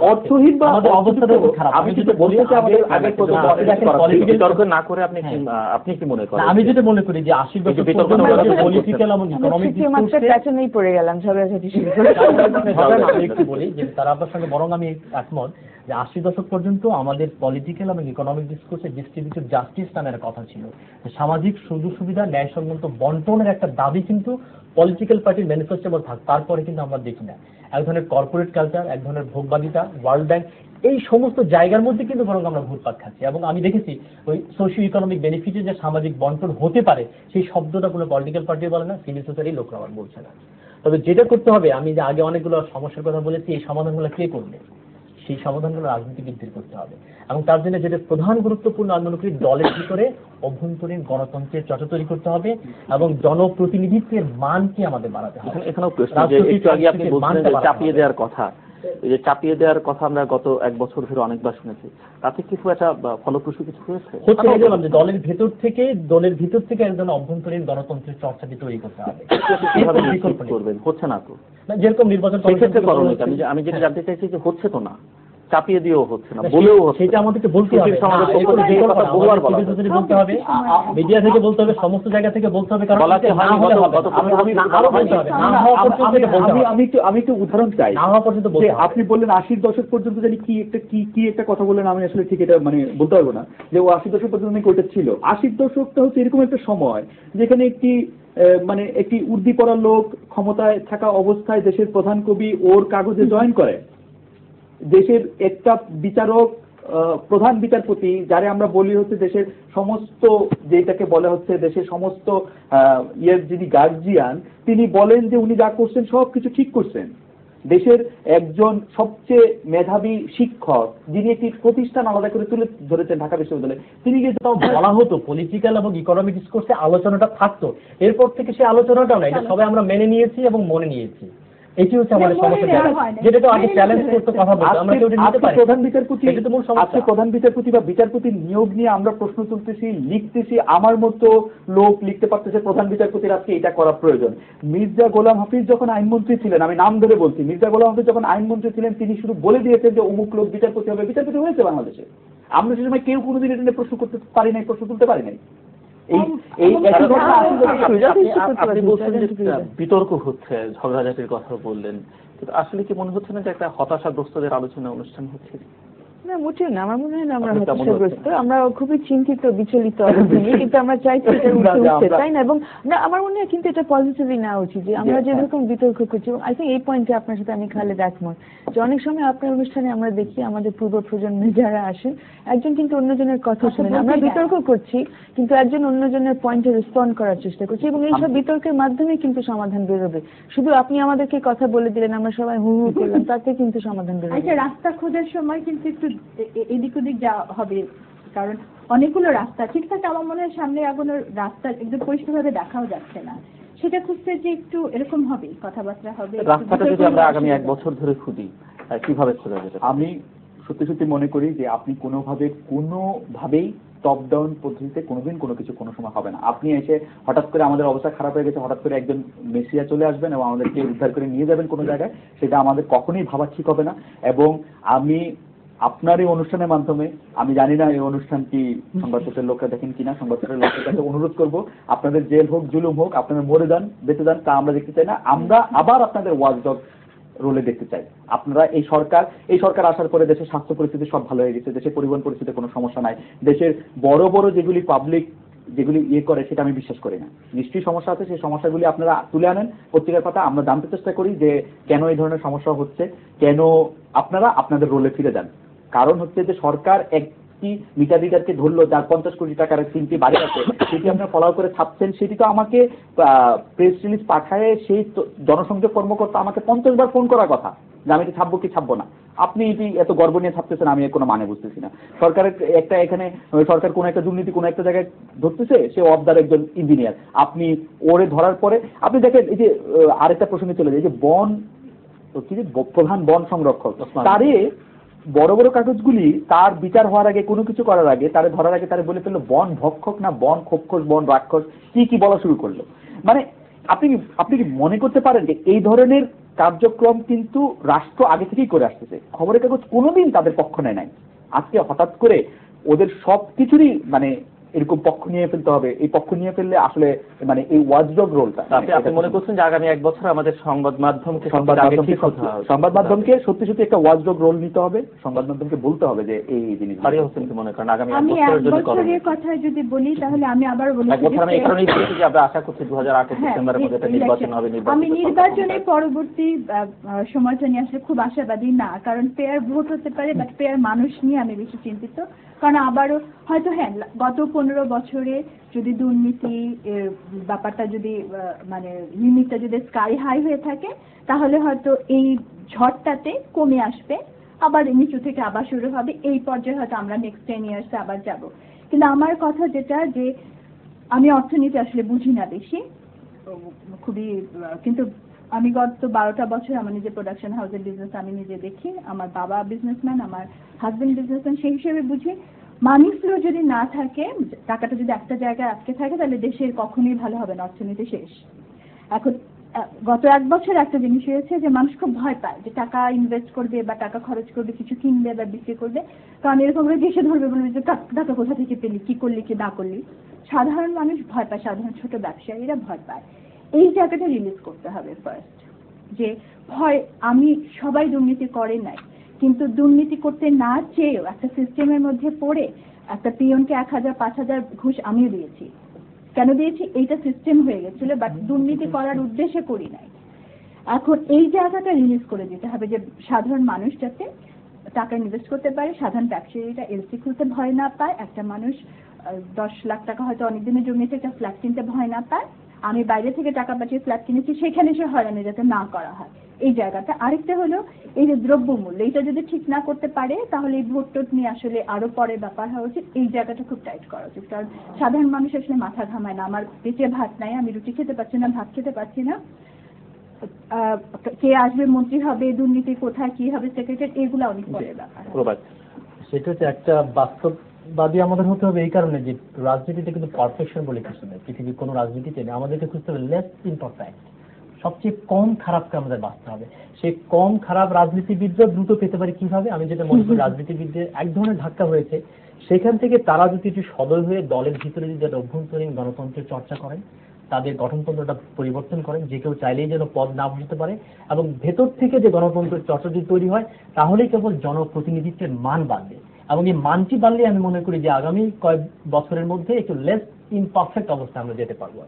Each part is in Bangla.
অর্থহীন বা অবস্থাটা খারাপ। আমি যেটা বলতে চাই আমাদের আগে বিতর্ক না করে আপনি কি মনে করেন? আমি যেটা মনে করি যে 80 দশক পলিটিক্যাল এবং ইকোনমিক ডিসকার্সে পড়ে গেলাম ঝগড়াঝাটি শুরু করে। আমি একটু বলি যে তার আপনার সঙ্গে বরং আমি একমত যে 80 দশক পর্যন্ত আমাদের পলিটিক্যাল এবং ইকোনমিক ডিসকার্সে ডিস্ট্রিবিউটেড জাস্টিস নামের কথা ছিল। সামাজিক সুযোগ সুবিধা ন্যায়সঙ্গত বন্টনের একটা দাবি কিন্তু পলিটিক্যাল পার্টির ম্যানিফেস্টোর থাক, তারপরে কিন্তু আমরা দেখি না। এক ধরনের কর্পোরেট কালচার, এক ধরনের ভোগবাদিতা, ওয়ার্ল্ড ব্যাংক, এই সমস্ত জায়গার মধ্যে কিন্তু বরং আমরা ঘুরপাক খাচ্ছি। এবং আমি দেখেছি ওই সোশিও ইকোনমিক বেনিফিটে যে সামাজিক বন্টন হতে পারে সেই শব্দটা কোনো পলিটিক্যাল পার্টি বলে না, সিভিল সোসাইটির লোকরা আবার বলছে না। তবে যেটা করতে হবে, আমি যে আগে অনেকগুলো সমস্যার কথা বলেছি, এই সমাধানগুলো কে করবে? সেই সমাধানগুলো রাজনীতিবিদদের করতে হবে। এবং তার জন্য যেটা প্রধান গুরুত্বপূর্ণ আমি মনে করি, দলের ভিতরে অভ্যন্তরীণ গণতন্ত্রের চর্চা তৈরি করতে হবে এবং জনপ্রতিনিধিত্বের মানকে আমাদের বাড়াতে হবে। এখানেও চাপিয়ে দেওয়ার কথা, এই যে চাপিয়ে দেওয়ার কথা আমরা গত এক বছর ধরে অনেকবার শুনেছি, তাতে কিছু একটা ফলপ্রসূ কিছু হয়েছে হচ্ছে? বললাম যে দলের ভিতর থেকে একজন অভ্যন্তরীণ গণতন্ত্রের চর্চাটি তৈরি করতে হবে। করবেন, হচ্ছে না তো, যেরকম নির্বাচন আমি যেটা জানতে চাইছি যে হচ্ছে তো না, চাপিয়ে দিয়েও হচ্ছে না, বলেও সেটা আমাদেরকে বলতে হবে, বলতে হবে, মিডিয়া থেকে বলতে হবে, সমস্ত জায়গা থেকে বলতে হবে। কারণ আমি একটু উদাহরণ চাই। না হওয়া পর্যন্ত আপনি বললেন 80 দশক পর্যন্ত জানি কি একটা কথা বললেন, আমি আসলে ঠিক এটা মানে বলতে পারবো না যে ও 80 দশক পর্যন্ত ওইটা ছিল। 80 দশকটা হচ্ছে এরকম একটা সময় যেখানে একটি উর্দি পড়া লোক ক্ষমতায় থাকা অবস্থায় দেশের প্রধান কবি ওর কাগজে জয়েন করে। দেশের একটা বিচারক, প্রধান বিচারপতি, যারে আমরা বলি হচ্ছে দেশের সমস্ত, যেটাকে বলা হচ্ছে দেশের সমস্ত যিনি গার্জিয়ান, তিনি বলেন যে উনি যা করছেন সবকিছু ঠিক করছেন। দেশের একজন সবচেয়ে মেধাবী শিক্ষক, যিনি একটি প্রতিষ্ঠান আলাদা করে তুলে ধরেছেন ঢাকা বিশ্ববিদ্যালয়ে, তিনি কিন্তু বলা হতো পলিটিক্যাল এবং ইকোনমিক ডিসকার্সে আলোচনাটা থাকতো, এরপর থেকে সেই আলোচনাটাও নাই, সবাই আমরা মেনে নিয়েছি এবং মনে নিয়েছি। এটি হচ্ছে আমাদের সমস্যা, যেটা তো আগে চ্যালেঞ্জ করতে কথা বলতে আমরা কেউ নিতে পারি। প্রধান বিচারপতি, এটা তো মূল সমস্যা। প্রধান বিচারপতি বা বিচারপতির নিয়োগ নিয়ে আমরা প্রশ্ন তুলতেছি, লিখতেছি, আমার মতো লোক লিখতে পারতেছে প্রধান বিচারপতির আজকে এটা করা প্রয়োজন। মির্জা গোলাম হাফিজ যখন আইনমন্ত্রী ছিলেন, আমি নাম ধরে বলছি, মির্জা গোলাম হাফিজ যখন আইনমন্ত্রী ছিলেন, তিনি শুধু বলে দিয়েছেন যে অমুক লোক বিচারপতি হবে, বিচারপতি হয়েছে বাংলাদেশে। আমরা সে সময় কেউ কোনোদিন এটা নিয়ে প্রশ্ন করতে পারি নাই, প্রশ্ন তুলতে পারি নাই। বিতর্ক হচ্ছে, ঝগড়াঝাটির কথা বললেন, কিন্তু আসলে কি মনে হচ্ছে না যে একটা হতাশাগ্রস্তদের আলোচনা অনুষ্ঠান হচ্ছে? না, মোটেও না। আমার মনে হয় না আমরা হতাশাগ্রস্ত, আমরা খুবই চিন্তিত, বিচলিত অবস্থায়, কিন্তু আমরা চাইছি এটা উঠছে, তাই না? এবং না, আমার মনে হয় কিন্তু এটা পজিটিভলি নেওয়া উচিত যে আমরা যেরকম বিতর্ক করছি। এবং আই থিঙ্ক এই পয়েন্টে আপনার সাথে আমি খালেদ একমত যে অনেক সময় আপনার অনুষ্ঠানে আমরা দেখি আমাদের পূর্ব প্রজন্মে যারা আসেন, একজন কিন্তু অন্যজনের কথা শুনেন, আমরা বিতর্ক করছি কিন্তু একজন অন্যজনের পয়েন্টে রেসপন্ড করার চেষ্টা করছি, এবং এইসব বিতর্কের মাধ্যমে কিন্তু সমাধান বেরোবে। শুধু আপনি আমাদেরকে কথা বলে দিলেন, আমরা সবাই হু হু করলাম, তাতে কিন্তু সমাধান বেরোবে। আচ্ছা, রাস্তা খোঁজার সময় কিন্তু একটু এদিক ওদিক যাওয়া হবে, কারণ অনেকগুলো রাস্তা ঠিকঠাক আমার মনে হয় সামনে আগানোর রাস্তা একদম পরিষ্কারভাবে দেখাও যাচ্ছে না। সেটা খুঁজতে যে একটু এরকম হবে, কথাবার্তা হবে। রাস্তাটা যদি আমরা আগামী 1 বছর ধরে খুঁজি, কিভাবে খোঁজা যাবে? আমি সত্যি মনে করি যে আপনি কোনোভাবেই টপ ডাউন পদ্ধতিতে কোনোদিন কোনো কিছু কোনো সময় হবে না। আপনি এসে হঠাৎ করে আমাদের অবস্থা খারাপ হয়ে গেছে, হঠাৎ করে একজন মেসিয়া চলে আসবেন এবং আমাদেরকে উদ্ধার করে নিয়ে যাবেন কোনো জায়গায়, সেটা আমাদের কখনোই ভাবা ঠিক হবে না। এবং আমি আপনার এই অনুষ্ঠানের মাধ্যমে, আমি জানি না এই অনুষ্ঠানটি সংবাদপত্রের লোকরা দেখেন কিনা, সংবাদপত্রের লোকের কাছে অনুরোধ করব, আপনাদের জেল হোক, জুলুম হোক, আপনারা মরে যান, বেঁচে যান, তা আমরা দেখতে চাই না। আমরা আবার আপনাদের ওয়াচডগ রোলে দেখতে চাই। আপনারা এই সরকার আসার পরে দেশের স্বাস্থ্য পরিস্থিতি সব ভালো হয়ে গেছে, দেশের পরিবহন পরিস্থিতিতে কোনো সমস্যা নাই, দেশের বড় যেগুলি পাবলিক যেগুলি করে সেটা আমি বিশ্বাস করি না। নিশ্চয়ই সমস্যা আছে, সেই সমস্যাগুলি আপনারা তুলে আনেন পত্রিকার পাতা, আমরা জানতে চেষ্টা করি যে কেন এই ধরনের সমস্যা হচ্ছে, কেন আপনারা আপনাদের রোলে ফিরে যান। কারণ হচ্ছে যে সরকার একটি মিটার রিডারকে ধরলো যার 50 কোটি টাকার 3টি বাড়ি আছে, সেটি আপনারা ফলো করে ছাপছেন, সেটি তো আমাকে প্রেস রিলিজ পাঠায় সেই জনসংযোগ কর্মকর্তা আমাকে 50 বার ফোন করার কথা যে আমি এটা ছাপবো কি ছাপবো না। আপনি এটি এত গর্ব নিয়ে ছাপতেছেন, আমি এর কোনো মানে বুঝতেছি না। সরকারের এখানে সরকার কোনো একটা দুর্নীতি কোনো একটা জায়গায় ধরতেছে, সে অবদার একজন ইঞ্জিনিয়ার, আপনি ওরে ধরার পরে আপনি দেখেন এই যে আরেকটা প্রসঙ্গে চলে যায়, এই যে প্রধান বন সংরক্ষক, তারে বড় কাগজগুলি তার বিচার হওয়ার আগে, কোনো কিছু করার আগে, তারে ধরার আগে তারে বলে ফেললো বন ভক্ষক না বন খোক্ষস, বন রাক্ষস, কি বলা শুরু করলো। মানে আপনি কি মনে করতে পারেন যে এই ধরনের কার্যক্রম কিন্তু রাষ্ট্র আগে থেকেই করে আসতেছে, খবরের কাগজ কোনোদিন তাদের পক্ষ নেয় নাই, আজকে হঠাৎ করে ওদের সবকিছুরই মানে এরকম পক্ষ নিয়ে ফেলতে হবে, এই পক্ষ নিয়ে ফেললে আসলে মানে এই ওয়াচডগ রোলটা আপনি মনে করছেন যে আগামী 1 বছর আমাদের সংবাদ মাধ্যমকে সত্যি সত্যি একটা ওয়াচডগ রোল নিতে হবে, সংবাদ মাধ্যমকে বলতে হবে যে এই জিনিস ফারিয়া হোসেন কি মনে করেন আগামী 1 আমি বছরের জন্য বছরের কথা যদি বলি তাহলে আমি আবার বলি 1 বছর আমি এই কারণেই বলছি যে আমরা আশা করছি 2008 ডিসেম্বরের মধ্যে একটা নির্বাচন হবে। আমি নির্বাচনের পরবর্তী সময়টা নিয়ে আসলে খুব আশাবাদী না, কারণ পেয়ার ভোট হতে পারে, বাট পেয়ার মানুষ নিয়ে আমি বেশি চিন্তিত। কারণ আবারও হয়তো হ্যাঁ গত 15 বছরে যদি দুর্নীতি ব্যাপারটা যদি মানে লিমিটটা যদি স্কাই হাই হয়ে থাকে তাহলে হয়তো এই ঝড়টাতে কমে আসবে, আবার নিচু থেকে আবার শুরু হবে, এই পর্যায়ে হয়তো আমরা নেক্সট 10 ইয়ার্সে আবার যাব। কিন্তু আমার কথা যেটা যে আমি অর্থনীতি আসলে বুঝি না বেশি খুবই, কিন্তু আমি গত 12টা বছর আমার নিজের প্রোডাকশন হাউসের বিজনেস আমি নিজে দেখি, আমার বাবা বিজনেসম্যান, আমার হাজবেন্ড বিজনেসম্যান, সেই হিসেবে বুঝি মানি ফ্লো যদি না থাকে, টাকাটা যদি একটা জায়গায় আটকে থাকে তাহলে দেশের কখনোই ভালো হবে না, অর্থনীতি শেষ। এখন গত 1 বছর একটা জিনিস হয়েছে যে মানুষ খুব ভয় পায় যে টাকা ইনভেস্ট করবে বা টাকা খরচ করবে, কিছু কিনবে বা বিক্রি করবে, কারণ এরকম করে দেশে ধরবে বলবে যে টাকা কোথা থেকে পেলি, কি করলি কি না করলি। সাধারণ মানুষ ভয় পায়, সাধারণ ছোট ব্যবসায়ীরা ভয় পায়। এই জায়গাটা রিলিজ করতে হবে ফার্স্ট, যে ভয়, আমি সবাই দুর্নীতি করে নাই, কিন্তু দুর্নীতি করতে না চেয়েও একটা সিস্টেমের মধ্যে পড়ে একটা পিয়নকে 1000 5000 ঘুষ আমিও দিয়েছি। কেন দিয়েছি? এইটা সিস্টেম হয়ে গেছিল, বাট দুর্নীতি করার উদ্দেশ্যে করি নাই। এখন এই জায়গাটা রিলিজ করে দিতে হবে যে সাধারণ মানুষ যাতে টাকা ইনভেস্ট করতে পারে, সাধারণ ব্যবসায়ীরা এলসি খুলতে ভয় না পায়, একটা মানুষ 10 লাখ টাকা হয়তো অনেকদিনের জমিতে একটা ফ্ল্যাট কিনতে ভয় না পায়, আমি বাইরে থেকে টাকা পাঠিয়ে ফ্ল্যাট কিনেছি, সেখানে সে হয়রানি যাতে না করা হয়, এই জায়গাটা। আরেকটা হলো এই যে দ্রব্যমূল্য, এটা যদি ঠিক না করতে পারে তাহলে এই ভোট টোট নিয়ে আসলে আরো পরে ব্যাপার হওয়া উচিত, এই জায়গাটা খুব টাইট করা উচিত। কারণ সাধারণ মানুষ আসলে মাথা ঘামায় না, আমার পেটে ভাত নাই, আমি রুটি খেতে পারছি না, ভাত খেতে পারছি না, কে আসবে, মন্ত্রী হবে, দুর্নীতি কোথায় কি হবে, সেক্রেটারি, এগুলো অনেক পরের ব্যাপার। সেটা হচ্ছে একটা বাস্তববাদী আমাদের হতে হবে এই কারণে যে রাজনীতিতে কিন্তু পারফেকশন বলে কিছু নেই, পৃথিবীর কোনো রাজনীতিতে নেই, আমাদেরকে খুঁজতে হবে লেস ইমপারফেক্ট, সবচেয়ে কম খারাপকে আমাদের বাঁচতে হবে। সেই কম খারাপ রাজনীতিবিদরা দ্রুত পেতে পারে কিভাবে? আমি যেটা মনে করি রাজনীতিবিদদের এক ধরনের ধাক্কা হয়েছে, সেখান থেকে তারা যদি একটু সদয় হয়ে দলের ভিতরে যদি একটা অভ্যন্তরীণ গণতন্ত্রের চর্চা করেন, তাদের গঠনতন্ত্রটা পরিবর্তন করেন, যে কেউ চাইলেই যেন পদ না বসাতে পারে, এবং ভেতর থেকে যে গণতন্ত্রের চর্চা যদি তৈরি হয় তাহলেই কেবল জনপ্রতিনিধিত্বের মান বাড়বে, এবং এই মানটি বাড়লে আমি মনে করি যে আগামী কয়েক বছরের মধ্যে একটু লেস ইমপারফেক্ট অবস্থায় আমরা যেতে পারবো।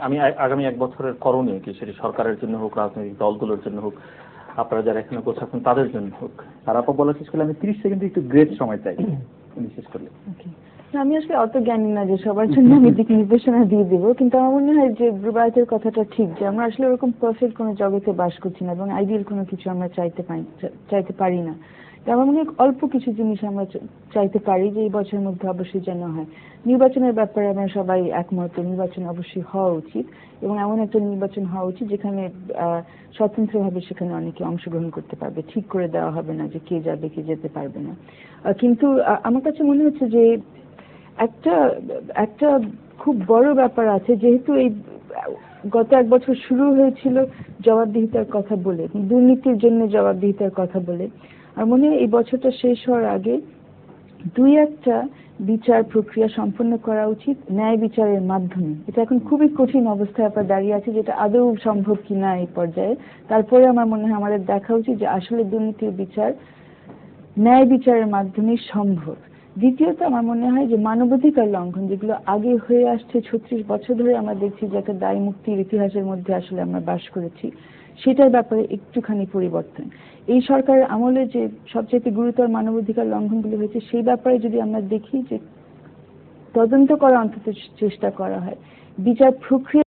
আমি আগামী 1 বছরের করণীয় কি, সেটি সরকারের জন্য হোক, রাজনৈতিক দলগুলোর জন্য হোক, আপনারা যারা এখানে গোছাচ্ছেন তাদের জন্য হোক। তারাপা বলা শেষ করলে আমি 30 সেকেন্ডে একটু গ্রেট সময় চাই শেষ করলে। আমি আসলে অত জ্ঞানী না যে সবার জন্য আমি দিক নির্দেশনা দিয়ে দেবো, কিন্তু আমার মনে হয় যে রুবায়েতের কথাটা ঠিক, যে আমরা আসলে ওরকম পারফেক্ট কোনো জগতে বাস করছি না এবং আইডিয়াল কোনো কিছু আমরা চাইতে পারি না। আমার মনে হয় অল্প কিছু জিনিস আমরা চাইতে পারি যে এই বছরের মধ্যে অবশ্যই যেন হয়। নির্বাচনের ব্যাপারে আমরা সবাই একমত, নির্বাচন অবশ্যই হওয়া উচিত, এবং এমন একটা নির্বাচন হওয়া উচিত যেখানে স্বতন্ত্রভাবে সেখানে অনেকে অংশগ্রহণ করতে পারবে, ঠিক করে দেওয়া হবে না যে কে যাবে কে যেতে পারবে না। কিন্তু আমার কাছে মনে হচ্ছে যে একটা খুব বড় ব্যাপার আছে, যেহেতু এই গত 1 বছর শুরু হয়েছিল জবাবদিহিতার কথা বলে, দুর্নীতির জন্য জবাবদিহিতার কথা বলে, আর মনে হয় এই বছরটা শেষ হওয়ার আগে 2-1টা বিচার প্রক্রিয়া সম্পন্ন করা উচিত ন্যায় বিচারের মাধ্যমে। এটা এখন খুবই কঠিন অবস্থায় আপনার দাঁড়িয়ে আছে, যেটা আদৌ সম্ভব কিনা এই পর্যায়ে। তারপরে আমার মনে হয় আমাদের দেখা উচিত যে আসলে দুর্নীতির বিচার ন্যায় বিচারের মাধ্যমে সম্ভব। দ্বিতীয়ত আমার মনে হয় যে মানবাধিকার লঙ্ঘন যেগুলো আগে হয়ে আসছে 36 বছর ধরে আমরা দেখছি যে একটা দায় মুক্তির ইতিহাসের মধ্যে আসলে আমরা বাস করেছি, সেটার ব্যাপারে একটুখানি পরিবর্তন। এই সরকারের আমলে যে সবচেয়ে গুরুতর মানবাধিকার লঙ্ঘনগুলো হয়েছে সেই ব্যাপারে যদি আমরা দেখি যে তদন্ত করা অন্তত চেষ্টা করা হয়, বিচার প্রক্রিয়া